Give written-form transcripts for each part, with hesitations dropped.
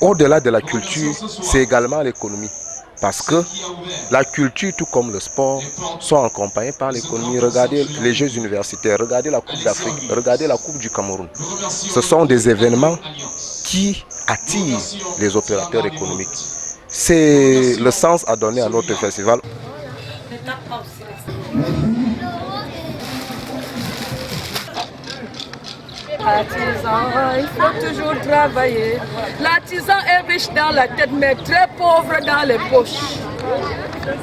Au-delà de la culture, c'est également l'économie. Parce que la culture, tout comme le sport, sont accompagnés par l'économie. Regardez les Jeux universitaires, regardez la Coupe d'Afrique, regardez la Coupe du Cameroun. Ce sont des événements qui attirent les opérateurs économiques. C'est le sens à donner à notre festival. L'artisan, il faut toujours travailler. L'artisan est riche dans la tête, mais très pauvre dans les poches.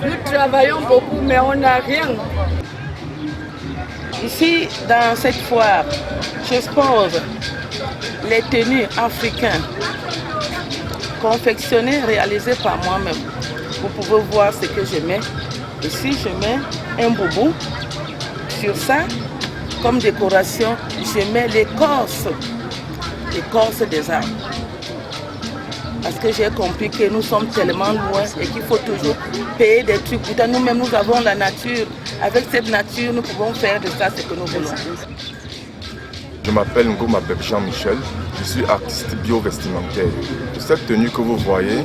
Nous travaillons beaucoup, mais on n'a rien. Ici, dans cette foire, j'expose les tenues africaines confectionnées, réalisées par moi-même. Vous pouvez voir ce que je mets. Ici, je mets un boubou. Sur ça, comme décoration, je mets l'écorce des arbres. Parce que j'ai compris que nous sommes tellement loin et qu'il faut toujours payer des trucs. Pourtant, nous-mêmes, nous avons la nature. Avec cette nature, nous pouvons faire de ça ce que nous voulons. Je m'appelle Ngoma Beb Jean-Michel, je suis artiste bio-vestimentaire. Cette tenue que vous voyez,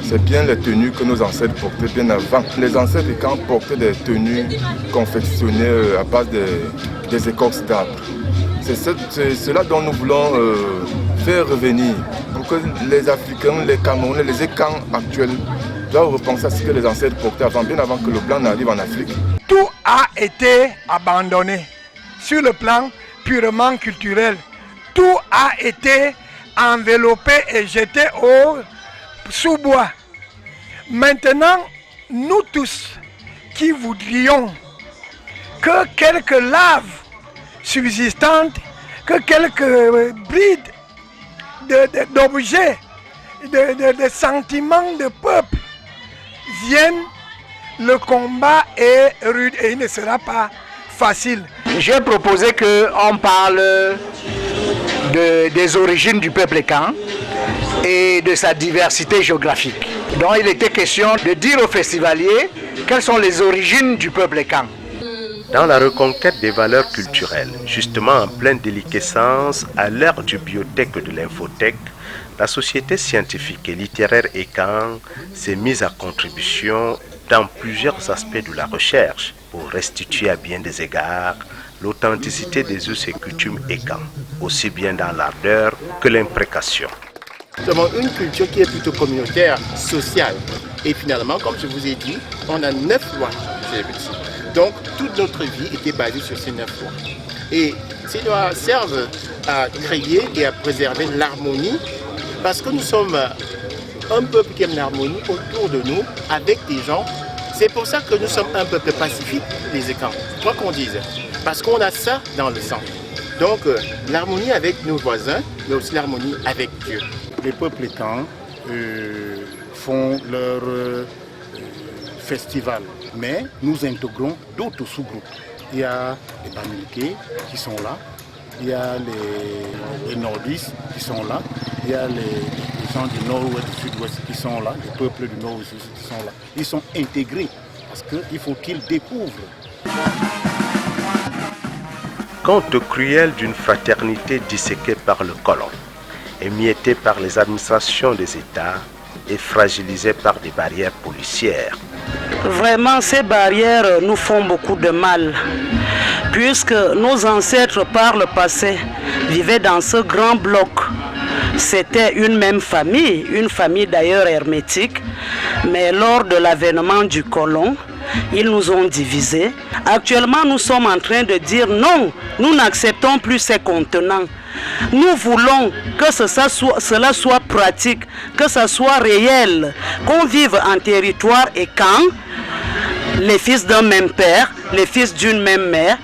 c'est bien les tenues que nos ancêtres portaient bien avant. Les ancêtres quand portaient des tenues confectionnées à base des écorces d'arbres. C'est cela dont nous voulons faire revenir pour que les Africains, les Camerounais, les Écans actuels doivent repenser à ce que les ancêtres portaient avant, bien avant que le blanc n'arrive en Afrique. Tout a été abandonné sur le plan purement culturel. Tout a été enveloppé et jeté au sous-bois. Maintenant, nous tous qui voudrions que quelques laves subsistantes, que quelques brides d'objets, de sentiments de peuple viennent, le combat est rude et il ne sera pas facile. J'ai proposé qu'on parle des origines du peuple Ekan et de sa diversité géographique. Donc il était question de dire aux festivaliers quelles sont les origines du peuple Ekan. Dans la reconquête des valeurs culturelles, justement en pleine déliquescence à l'ère du biotech et de l'infotech, la société scientifique et littéraire Ekan s'est mise à contribution dans plusieurs aspects de la recherche pour restituer à bien des égards l'authenticité des us et coutumes Ekan, aussi bien dans l'ardeur que l'imprécation. Nous avons une culture qui est plutôt communautaire, sociale. Et finalement, comme je vous ai dit, on a 9 lois chez les petits. Donc, toute notre vie était basée sur ces 9 lois. Et ces lois servent à créer et à préserver l'harmonie, parce que nous sommes un peuple qui aime l'harmonie autour de nous, avec des gens. C'est pour ça que nous sommes un peuple pacifique, les Écans. Quoi qu'on dise. Parce qu'on a ça dans le sang. Donc, l'harmonie avec nos voisins, mais aussi l'harmonie avec Dieu. Les peuples Écans font leur festival, mais nous intégrons d'autres sous-groupes. Il y a les Bamileke qui sont là, il y a les nordistes qui sont là, il y a les gens du nord-ouest, du sud-ouest qui sont là, les peuples du nord-ouest qui sont là. Ils sont intégrés parce qu'il faut qu'ils découvrent. Conte cruel d'une fraternité disséquée par le colon, émiettée par les administrations des États et fragilisée par des barrières policières. Vraiment, ces barrières nous font beaucoup de mal, puisque nos ancêtres par le passé vivaient dans ce grand bloc. C'était une même famille, une famille d'ailleurs hermétique, mais lors de l'avènement du colon, ils nous ont divisés. Actuellement, nous sommes en train de dire non, nous n'acceptons plus ces contenants. Nous voulons que cela soit pratique, que ce soit réel, qu'on vive en territoire et quand les fils d'un même père, les fils d'une même mère,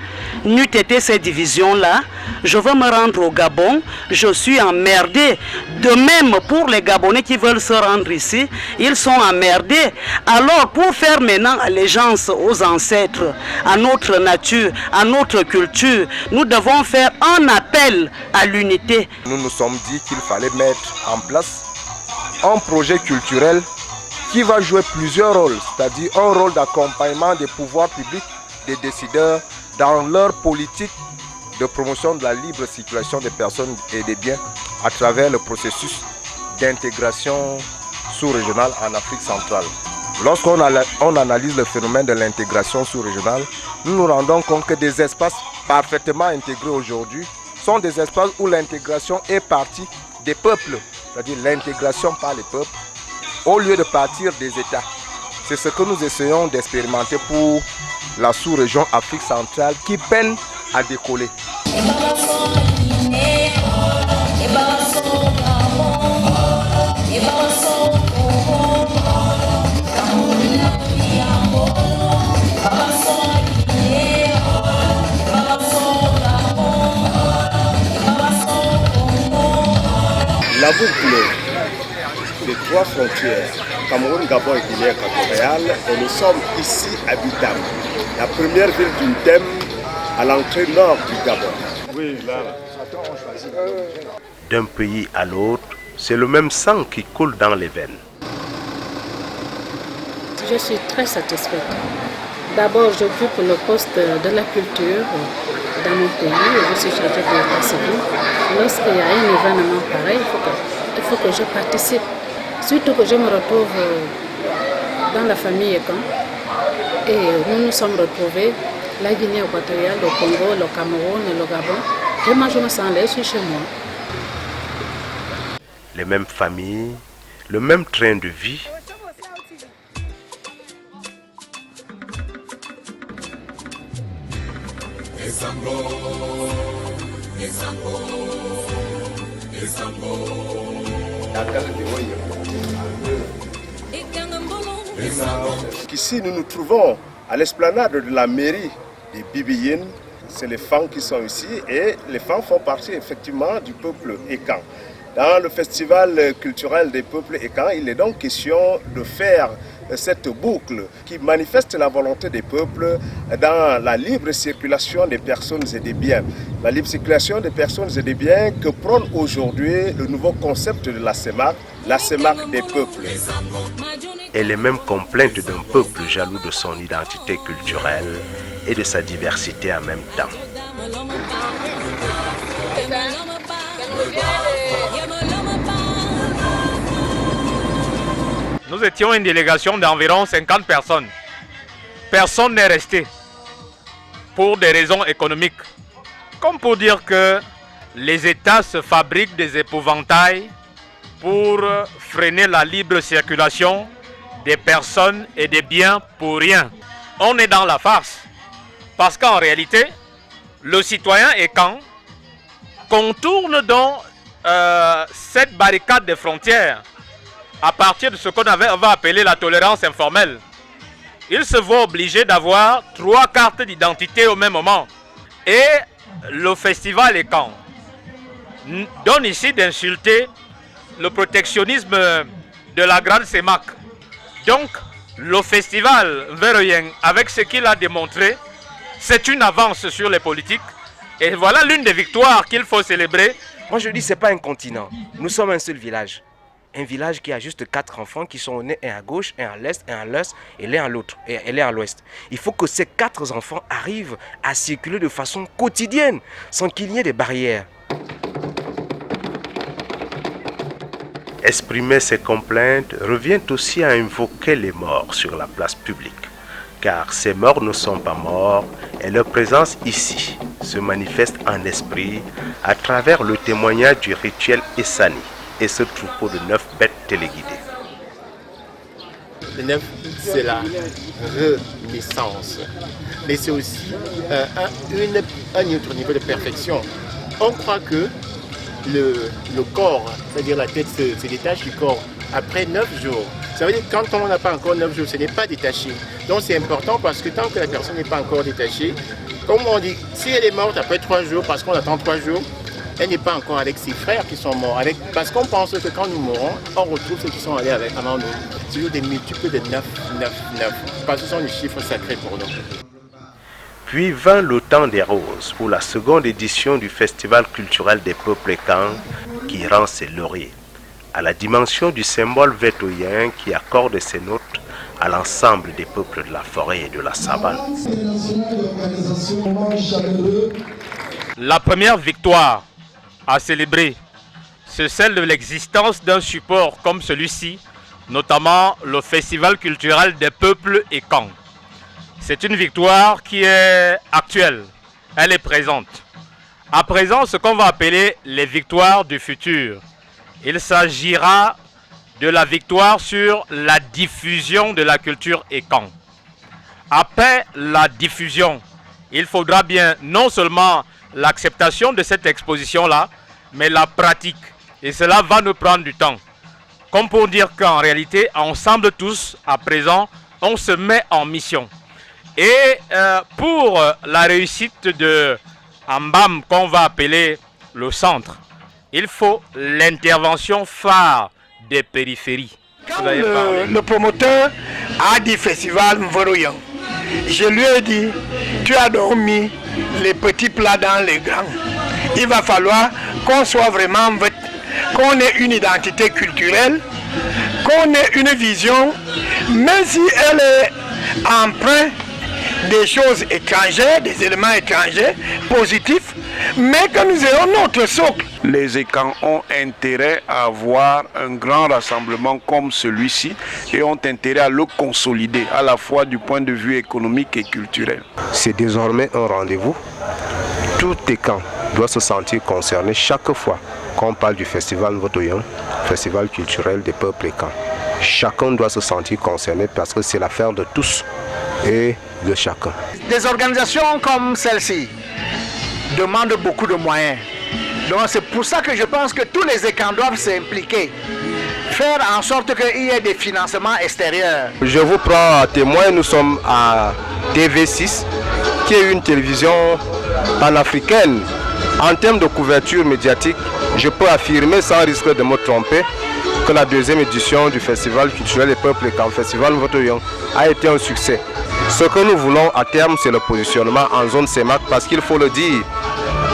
n'eût été ces divisions-là, je veux me rendre au Gabon, je suis emmerdé. De même pour les Gabonais qui veulent se rendre ici, ils sont emmerdés. Alors pour faire maintenant allégeance aux ancêtres, à notre nature, à notre culture, nous devons faire un appel à l'unité. Nous nous sommes dit qu'il fallait mettre en place un projet culturel qui va jouer plusieurs rôles, c'est-à-dire un rôle d'accompagnement des pouvoirs publics, des décideurs dans leur politique de promotion de la libre circulation des personnes et des biens à travers le processus d'intégration sous-régionale en Afrique centrale. Lorsqu'on analyse le phénomène de l'intégration sous-régionale, nous nous rendons compte que des espaces parfaitement intégrés aujourd'hui sont des espaces où l'intégration est partie des peuples, c'est-à-dire l'intégration par les peuples, au lieu de partir des États. C'est ce que nous essayons d'expérimenter pour la sous-région Afrique centrale qui peine à décoller. La boucle des trois frontières, Cameroun, Gabon et Guinée équatoriale, et nous sommes ici à Bitam, la première ville du thème à l'entrée nord du Gabon. Oui, là. D'un pays à l'autre, c'est le même sang qui coule dans les veines. Je suis très satisfaite. D'abord, j'occupe le poste de la culture dans mon pays. Je suis chargée de l'état civil. Lorsqu'il y a un événement pareil, il faut que je participe. Surtout que je me retrouve dans la famille Ekan. Et nous nous sommes retrouvés, la Guinée équatoriale, le Congo, le Cameroun et le Gabon. Vraiment, je me sens là, je suis chez moi. Les mêmes familles, le même train de vie. Ici, nous nous trouvons à l'esplanade de la mairie des Bibiyines. C'est les femmes qui sont ici et les femmes font partie effectivement du peuple Ekan. Dans le festival culturel des peuples Ekan, il est donc question de faire cette boucle qui manifeste la volonté des peuples dans la libre circulation des personnes et des biens. La libre circulation des personnes et des biens que prône aujourd'hui le nouveau concept de la CEMAC des peuples. Et les mêmes complaintes d'un peuple jaloux de son identité culturelle et de sa diversité en même temps. Nous étions une délégation d'environ 50 personnes. Personne n'est resté pour des raisons économiques. Comme pour dire que les États se fabriquent des épouvantails pour freiner la libre circulation des personnes et des biens pour rien. On est dans la farce. Parce qu'en réalité, le citoyen Ekan contourne donc cette barricade des frontières à partir de ce qu'on va appeler la tolérance informelle. Il se voit obligé d'avoir 3 cartes d'identité au même moment. Et le festival Ekan donne ici d'insulter le protectionnisme de la grande CEMAC. Donc, le festival Veroyen, avec ce qu'il a démontré, c'est une avance sur les politiques. Et voilà l'une des victoires qu'il faut célébrer. Moi je dis, ce n'est pas un continent. Nous sommes un seul village. Un village qui a juste 4 enfants qui sont nés, un à gauche, un à l'est, un à l'est et l'un à l'autre, et l'un à l'ouest. Il faut que ces 4 enfants arrivent à circuler de façon quotidienne, sans qu'il y ait des barrières. Exprimer ses complaintes revient aussi à invoquer les morts sur la place publique. Car ces morts ne sont pas morts et leur présence ici se manifeste en esprit à travers le témoignage du rituel Essani et ce troupeau de 9 bêtes téléguidées. Le 9, c'est la renaissance. Mais c'est aussi un autre niveau de perfection. On croit que le corps, c'est-à-dire la tête se détache du corps après 9 jours. Ça veut dire que quand on n'a pas encore 9 jours, ce n'est pas détaché. Donc c'est important parce que tant que la personne n'est pas encore détachée, comme on dit, si elle est morte après 3 jours, parce qu'on attend 3 jours, elle n'est pas encore avec ses frères qui sont morts. Parce qu'on pense que quand nous mourons, on retrouve ceux qui sont allés avant nous. C'est toujours des multiples de 9, 9, 9. Parce que ce sont des chiffres sacrés pour nous. Puis vint le temps des roses pour la seconde édition du Festival culturel des peuples Ekan qui rend ses lauriers. à la dimension du symbole vétoyen qui accorde ses notes à l'ensemble des peuples de la forêt et de la savane. La première victoire à célébrer, c'est celle de l'existence d'un support comme celui-ci, notamment le Festival culturel des peuples Ekang. C'est une victoire qui est actuelle, elle est présente. À présent, ce qu'on va appeler les victoires du futur. Il s'agira de la victoire sur la diffusion de la culture Ekang. Après la diffusion, il faudra bien non seulement l'acceptation de cette exposition-là, mais la pratique. Et cela va nous prendre du temps. Comme pour dire qu'en réalité, ensemble tous, à présent, on se met en mission. Et pour la réussite de Ambam, qu'on va appeler le centre, il faut l'intervention phare des périphéries. Quand le promoteur a dit Festival Mvoroyan, je lui ai dit, tu as donc mis les petits plats dans les grands. Il va falloir qu'on soit vraiment, qu'on ait une identité culturelle, qu'on ait une vision, même si elle est empreinte des choses étrangères, des éléments étrangers, positifs, mais que nous ayons notre socle. Les Ekang ont intérêt à avoir un grand rassemblement comme celui-ci et ont intérêt à le consolider, à la fois du point de vue économique et culturel. C'est désormais un rendez-vous. Tout Ekang doit se sentir concerné chaque fois qu'on parle du festival Votoyan, festival culturel des peuples Ekang. Chacun doit se sentir concerné parce que c'est l'affaire de tous et de chacun. Des organisations comme celle-ci demandent beaucoup de moyens. Donc c'est pour ça que je pense que tous les Ekang doivent s'impliquer, faire en sorte qu'il y ait des financements extérieurs. Je vous prends à témoin, nous sommes à TV6, qui est une télévision panafricaine. En termes de couverture médiatique, je peux affirmer sans risque de me tromper que la deuxième édition du Festival culturel des peuples Ekang, Festival Votoyan, a été un succès. Ce que nous voulons à terme, c'est le positionnement en zone CEMAC, parce qu'il faut le dire,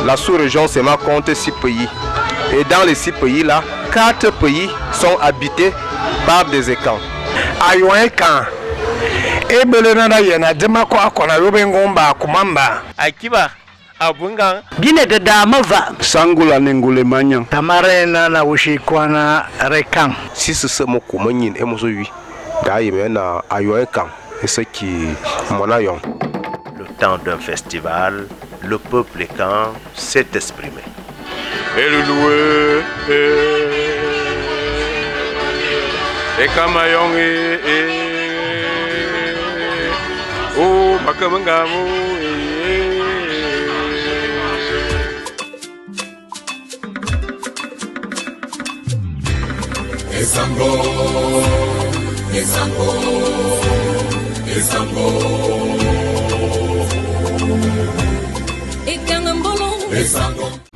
la sous-région CEMAC compte 6 pays. Et dans les 6 pays-là, 4 pays sont habités par des Ekang. Bine de Damava. Sangula Nengule Magnan. Tamarena na Ushikwana Rekang. Si ce mot commun est mon oui, d'ailleurs, et ce qui m'en a. Le temps d'un festival, le peuple Ekang s'est exprimé. Et le loué, et Kamayong, oh, Makamangamu, Esambo, Esambo, Esambo, Ekang Mbolo, Esambo.